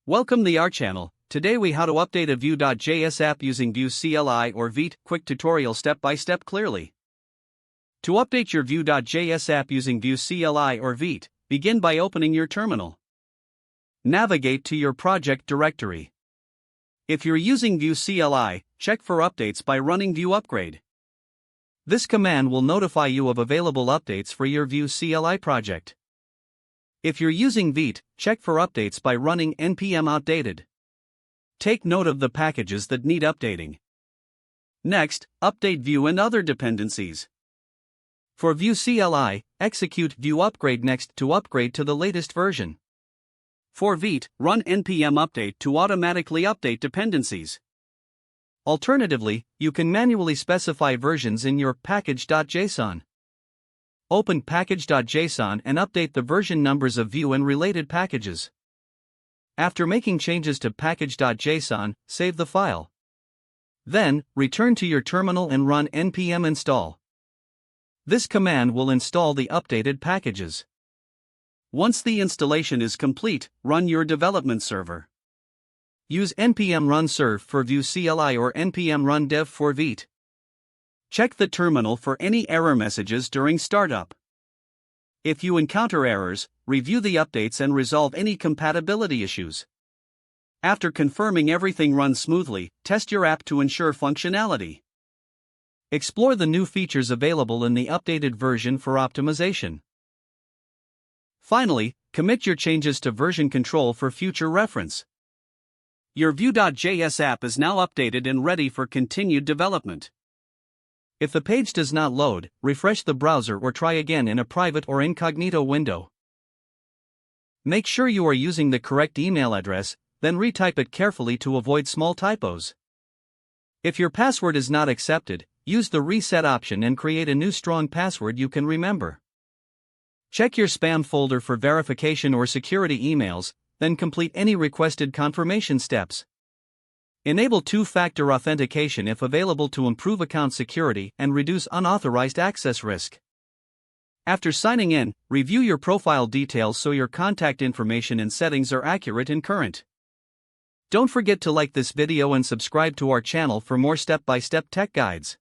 Welcome to our channel. Today we how to update a Vue.js app using Vue CLI or Vite. Quick tutorial step by step clearly. To update your Vue.js app using Vue CLI or Vite, begin by opening your terminal. Navigate to your project directory. If you're using Vue CLI, check for updates by running Vue upgrade. This command will notify you of available updates for your Vue CLI project. If you're using Vite, check for updates by running npm outdated. Take note of the packages that need updating. Next, update Vue and other dependencies. For Vue CLI, execute Vue upgrade next to upgrade to the latest version. For Vite, run npm update to automatically update dependencies. Alternatively, you can manually specify versions in your package.json. Open package.json and update the version numbers of Vue and related packages. After making changes to package.json, save the file. Then, return to your terminal and run npm install. This command will install the updated packages. Once the installation is complete, run your development server. Use npm run serve for Vue CLI or npm run dev for Vite. Check the terminal for any error messages during startup. If you encounter errors, review the updates and resolve any compatibility issues. After confirming everything runs smoothly, test your app to ensure functionality. Explore the new features available in the updated version for optimization. Finally, commit your changes to version control for future reference. Your Vue.js app is now updated and ready for continued development. If the page does not load, refresh the browser or try again in a private or incognito window. Make sure you are using the correct email address, then retype it carefully to avoid small typos. If your password is not accepted, use the reset option and create a new strong password you can remember. Check your spam folder for verification or security emails, then complete any requested confirmation steps. Enable two-factor authentication if available to improve account security and reduce unauthorized access risk. After signing in, review your profile details so your contact information and settings are accurate and current. Don't forget to like this video and subscribe to our channel for more step-by-step tech guides.